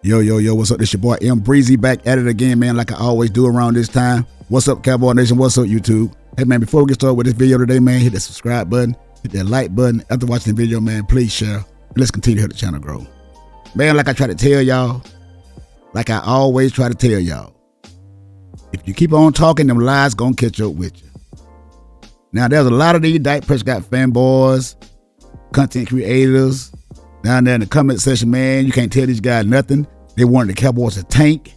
Yo, what's up? This your boy M Breezy back at it again, man, like I always do around this time. What's up, Cowboy Nation? What's up, YouTube? Hey, man, before we get started with this video today, man, hit that subscribe button, hit that like button. After watching the video, man, please share. Let's continue to help the channel grow. Man, like I try to tell y'all, like I always try to tell y'all, if you keep on talking, them lies gonna catch up with you. Now, there's a lot of these Dak Prescott fanboys, content creators, down there in the comment section, man, you can't tell these guys nothing. They wanted the Cowboys to tank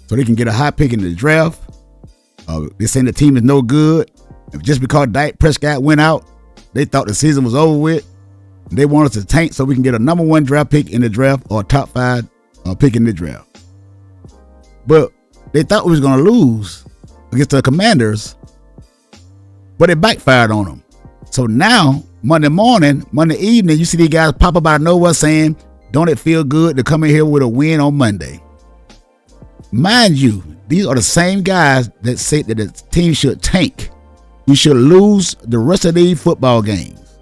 so they can get a high pick in the draft. They're saying the team is no good. Just because Dak Prescott went out, they thought the season was over with. They want us to tank so we can get a number 1 draft pick in the draft or a top 5 pick in the draft. But they thought we was going to lose against the Commanders, but it backfired on them. So now, Monday evening, you see these guys pop up out of nowhere saying, don't it feel good to come in here with a win on Monday? Mind you, these are the same guys that said that the team should tank. We should lose the rest of these football games.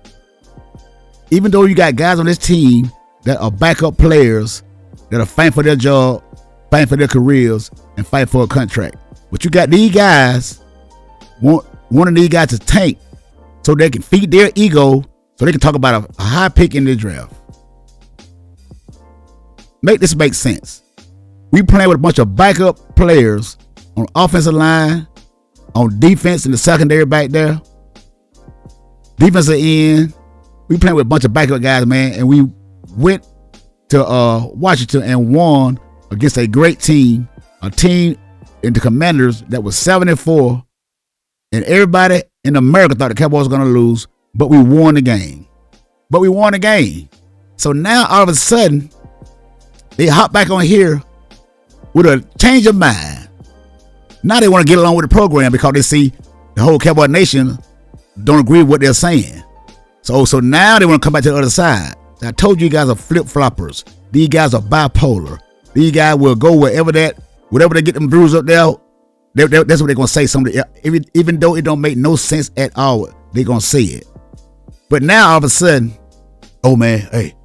Even though you got guys on this team that are backup players that are fighting for their job, fighting for their careers, and fighting for a contract. But you got these guys, wanting these guys to tank so they can feed their ego, so they can talk about a high pick in the draft. Make this make sense. We playing with a bunch of backup players on offensive line, on defense in the secondary back there, defensive end. We playing with a bunch of backup guys, man, and we went to Washington and won against a great team, a team in the Commanders that was 7-4, and everybody in America thought the Cowboys were going to lose, but we won the game. So now all of a sudden, they hop back on here with a change of mind. Now they want to get along with the program because they see the whole Cowboy Nation don't agree with what they're saying. So now they want to come back to the other side. I told you guys are flip-floppers. These guys are bipolar. These guys will go whatever they get them bruised up there, that's what they're going to say. Even though it don't make no sense at all, they're going to say it. But now all of a sudden, oh man, hey,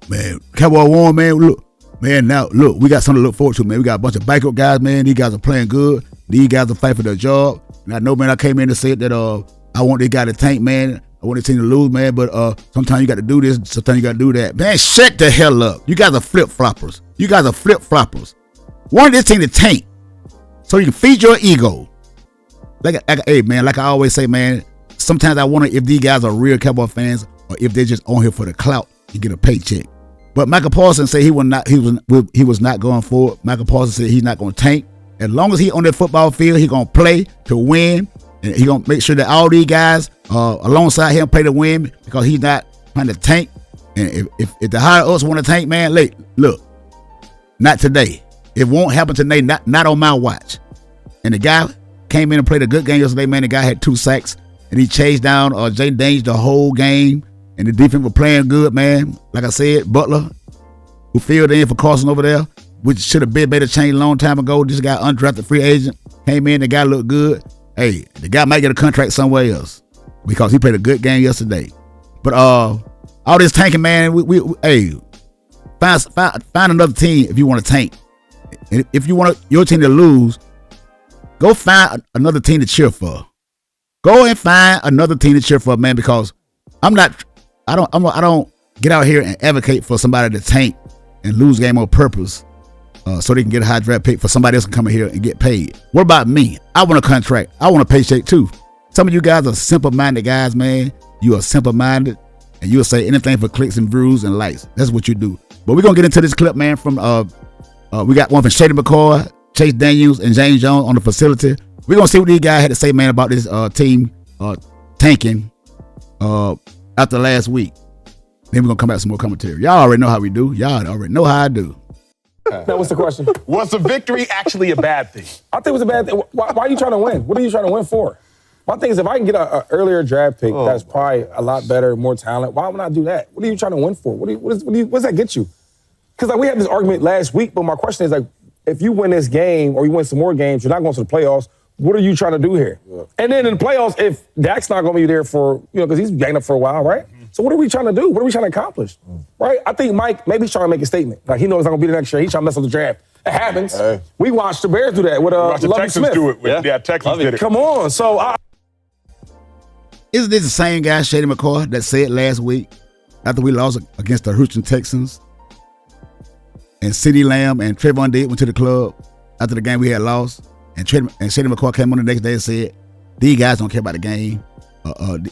man, Cowboy won, man, look. Man, now, look, we got something to look forward to, man. We got a bunch of backup guys, man. These guys are playing good. These guys are fighting for their job. And I know, man, I came in and said that I want this guy to tank, man. I want this team to lose, man. But sometimes you got to do this. Sometimes you got to do that. Man, shut the hell up. You guys are flip-floppers. Want this team to tank so you can feed your ego. Hey, man, like I always say, man, sometimes I wonder if these guys are real Cowboy fans or if they're just on here for the clout and get a paycheck. But Michael Parsons said he was not going for it. Michael Parsons said he's not going to tank. As long as he on the football field, he going to play to win. And he going to make sure that all these guys alongside him play to win because he's not trying to tank. And if the higher ups want to tank, man, look, not today. It won't happen today, not on my watch. And the guy came in and played a good game yesterday, man. The guy had 2 sacks. And he chased down Jay Danger the whole game. And the defense was playing good, man. Like I said, Butler, who filled in for Carson over there, which should have been made a change a long time ago. This guy, undrafted free agent, came in. The guy looked good. Hey, the guy might get a contract somewhere else because he played a good game yesterday. But all this tanking, man, we find another team if you want to tank. And if you want your team to lose, go find another team to cheer for. Go and find another team to cheer for, man, because I don't get out here and advocate for somebody to tank and lose game on purpose so they can get a high draft pick for somebody else to come in here and get paid. What about me? I want a contract. I want a paycheck too. Some of you guys are simple-minded guys, man. You are simple-minded and you'll say anything for clicks and views and likes. That's what you do. But we're going to get into this clip, man, from we got one from Shady McCoy, Chase Daniels, and James Jones on the facility. We're going to see what these guys had to say, man, about this team tanking after last week. Then we're going to come back with some more commentary. Y'all already know how we do. Y'all already know how I do. Now, what's the question? Was the victory actually a bad thing? I think it was a bad thing. Why are you trying to win? What are you trying to win for? My thing is, if I can get an earlier draft pick that's probably a lot better, more talent, why would I do that? What are you trying to win for? What does that get you? Because we had this argument last week, but my question is, if you win this game or you win some more games, you're not going to the playoffs. What are you trying to do here? Yeah. And then in the playoffs, if Dak's not going to be there for, because he's banged up for a while, right? Mm-hmm. So what are we trying to do? What are we trying to accomplish? Right? I think Mike, maybe he's trying to make a statement. Like, he knows it's not going to be the next year. He's trying to mess up the draft. It happens. Hey. We watched the Bears do that with Watch the Lovie Texans Smith. do it. Yeah, Texans did it. Come on. So Isn't this the same guy, Shady McCoy, that said last week after we lost against the Houston Texans and CeeDee Lamb and Trayvon Diggs went to the club after the game we had lost, and Shady McCoy came on the next day and said, these guys don't care about the game.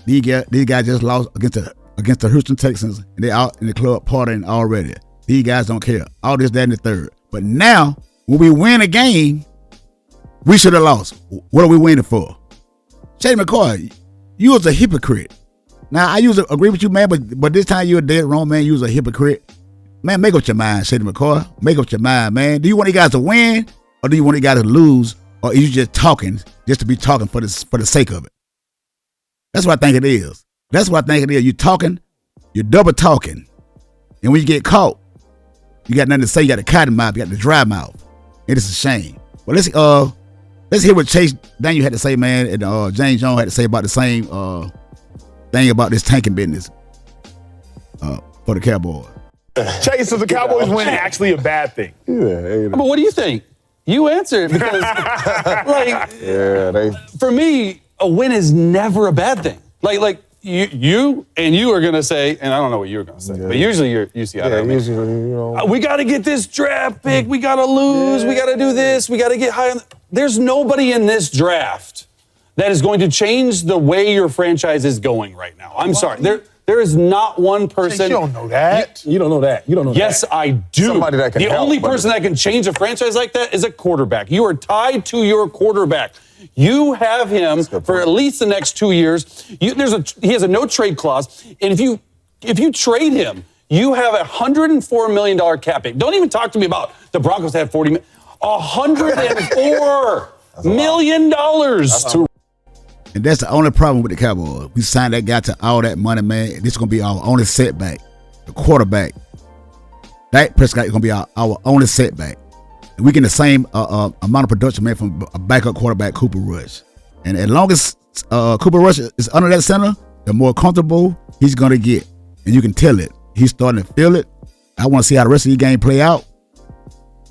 These guys just lost against the Houston Texans, and they're out in the club partying already. These guys don't care. All this, that, and the third. But now, when we win a game, we should have lost. What are we winning for? Shady McCoy, you was a hypocrite. Now, I usually agree with you, man, but this time you're a dead wrong, man. You was a hypocrite. Man, make up your mind, Shady McCoy. Make up your mind, man. Do you want you guys to win, or do you want you guys to lose, or are you just talking just to be talking for the sake of it? That's what I think it is. That's what I think it is. You're talking, you're double talking. And when you get caught, you got nothing to say. You got the cotton mouth, you got the dry mouth. And it's a shame. But let's hear what Chase Daniel had to say, man, and James Jones had to say about the same thing about this tanking business for the Cowboys. Chase, so the Cowboys win actually a bad thing? But what do you think? You answer it because, for me, a win is never a bad thing. Like you are gonna say, and I don't know what you're gonna say, but usually you see how that means. We got to get this draft pick. We got to lose. We got to do this. We got to get high on. There's nobody in this draft that is going to change the way your franchise is going right now. I'm sorry. There is not one person. You don't know that. you don't know that. You don't know Yes, that. I do. Somebody that can the help, only but- person that can change a franchise like that is a quarterback. You are tied to your quarterback. You have him for at least the next 2 years. He has a no trade clause, and if you trade him, you have $104 million cap hit. Don't even talk to me about the Broncos had $40 million. $104 million. That's too. And that's the only problem with the Cowboys. We signed that guy to all that money, man. This is going to be our only setback. The quarterback. Dak Prescott is going to be our only setback. And we get the same amount of production, man, from a backup quarterback, Cooper Rush. And as long as Cooper Rush is under that center, the more comfortable he's going to get. And you can tell it. He's starting to feel it. I want to see how the rest of the game play out.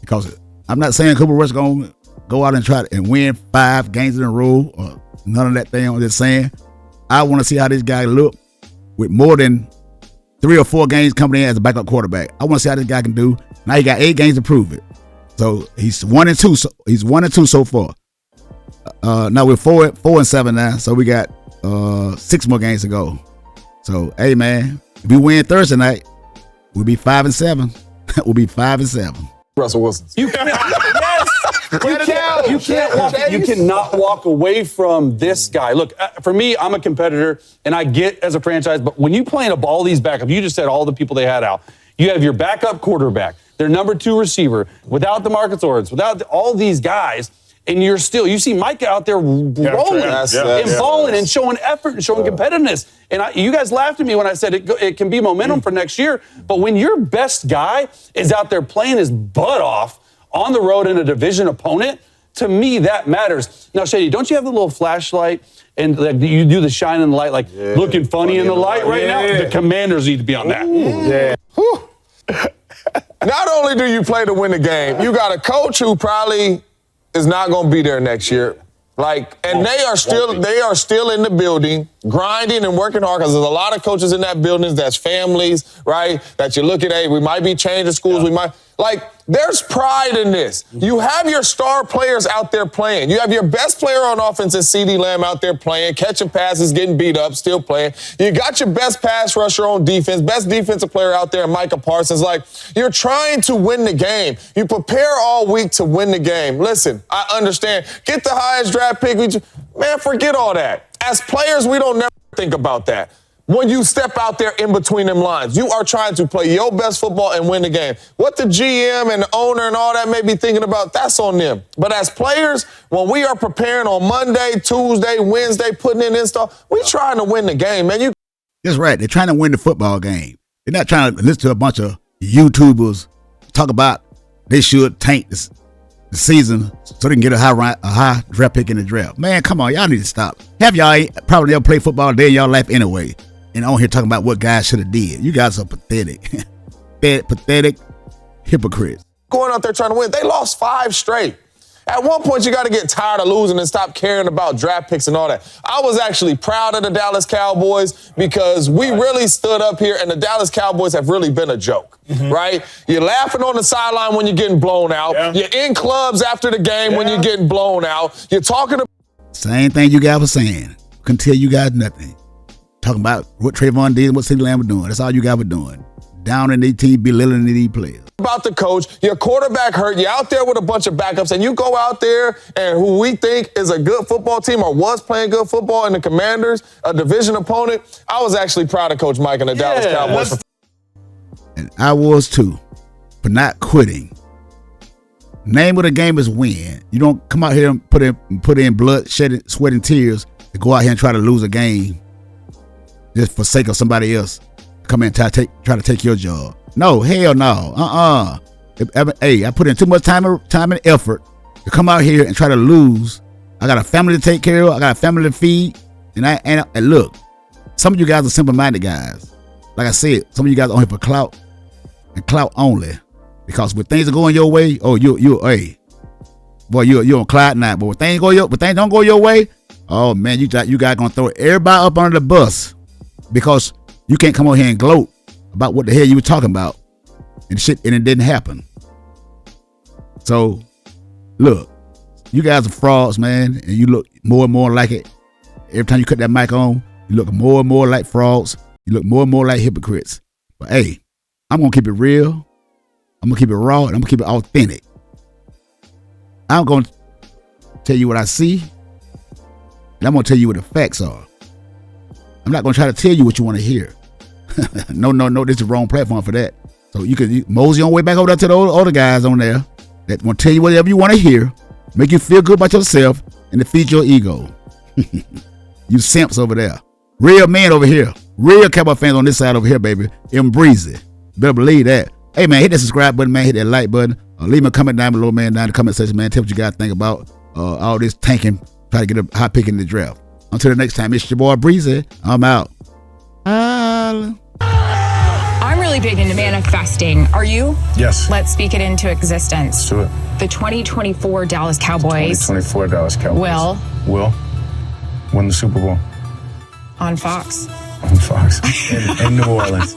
Because I'm not saying Cooper Rush is going to go out and try and win 5 games in a row or none of that thing. I'm just saying, I want to see how this guy look with more than 3 or 4 games coming in as a backup quarterback. I want to see how this guy can do. Now he got 8 games to prove it. So he's 1-2. So he's 1-2 so far. Now we're 4-7 now. So we got 6 more games to go. So hey man, if we win Thursday night, we'll be 5-7. We'll be 5-7. Russell Wilson. You cannot walk away from this guy. Look, for me, I'm a competitor, and I get as a franchise, but when you playing up all these backups, you just said all the people they had out. You have your backup quarterback, their number 2 receiver, without the Marcus Lawrence, without all these guys, and you see Micah out there rolling and balling and showing effort and showing competitiveness. And you guys laughed at me when I said it can be momentum for next year, but when your best guy is out there playing his butt off on the road in a division opponent, to me, that matters. Now, Shady, don't you have the little flashlight and you do the shining light, looking funny in the light right now? The Commanders need to be on that. Not only do you play to win the game, you got a coach who probably is not going to be there next year. And they are still in the building, grinding and working hard, because there's a lot of coaches in that building that's families, right? That you look at, hey, we might be changing schools, we might there's pride in this. You have your star players out there playing. You have your best player on offense in CeeDee Lamb out there playing, catching passes, getting beat up, still playing. You got your best pass rusher on defense, best defensive player out there, Micah Parsons. You're trying to win the game. You prepare all week to win the game. Listen, I understand. Get the highest draft pick. Man, forget all that. As players, we don't never think about that. When you step out there in between them lines, you are trying to play your best football and win the game. What the GM and the owner and all that may be thinking about, that's on them. But as players, when we are preparing on Monday, Tuesday, Wednesday, putting in install, we trying to win the game, man. That's right. They're trying to win the football game. They're not trying to listen to a bunch of YouTubers talk about they should tank the season so they can get a high draft pick in the draft. Man, come on. Y'all need to stop. Have y'all probably never played football a day in y'all life anyway. and on here talking about what guys should have did. You guys are pathetic. Pathetic hypocrites. Going out there trying to win. They lost 5 straight. At one point, you got to get tired of losing and stop caring about draft picks and all that. I was actually proud of the Dallas Cowboys because we really stood up here, and the Dallas Cowboys have really been a joke, right? You're laughing on the sideline when you're getting blown out. Yeah. You're in clubs after the game when you're getting blown out. You're talking to... Same thing you guys were saying. Couldn't tell you guys nothing. Talking about what Trayvon did and what CeeDee Lamb were doing. That's all you guys were doing. Down in the team, belittling these players. About the coach, your quarterback hurt, you're out there with a bunch of backups, and you go out there and who we think is a good football team or was playing good football in the Commanders, a division opponent. I was actually proud of Coach Mike and the Dallas Cowboys. And I was too, for not quitting. Name of the game is win. You don't come out here and put in blood, sweat, and tears to go out here and try to lose a game just for sake of somebody else. Come in and try to take your job. No, hell no. Hey, I put in too much time and effort to come out here and try to lose. I got a family to take care of. I got a family to feed. And look, some of you guys are simple-minded guys. Like I said, some of you guys are on here for clout and clout only. Because when things are going your way, you're on cloud nine. But when things don't go your way, oh man, you guys gonna throw everybody up under the bus because you can't come over here and gloat about what the hell you were talking about and it didn't happen. So, look, you guys are frauds, man, and you look more and more like it. Every time you cut that mic on, you look more and more like frauds. You look more and more like hypocrites. But hey, I'm gonna keep it real. I'm gonna keep it raw, and I'm gonna keep it authentic. I'm gonna tell you what I see, and I'm gonna tell you what the facts are. I'm not gonna try to tell you what you want to hear. No, this is the wrong platform for that. So you can mosey on way back over there to the other guys on there that want to tell you whatever you want to hear, make you feel good about yourself, and to feed your ego. You simps over there. Real men over here. Real Cowboy fans on this side over here, baby. Breezy. Better believe that. Hey, man, hit that subscribe button, man. Hit that like button. Leave me a comment down below, man, down in the comment section, man. Tell what you guys think about all this tanking, try to get a high pick in the draft. Until the next time, it's your boy Breezy. I'm out. I'm really big into manifesting. Are you? Yes. Let's speak it into existence. Let's do it. The 2024 Dallas Cowboys 2024 Dallas Cowboys will win the Super Bowl on Fox. on Fox in New Orleans.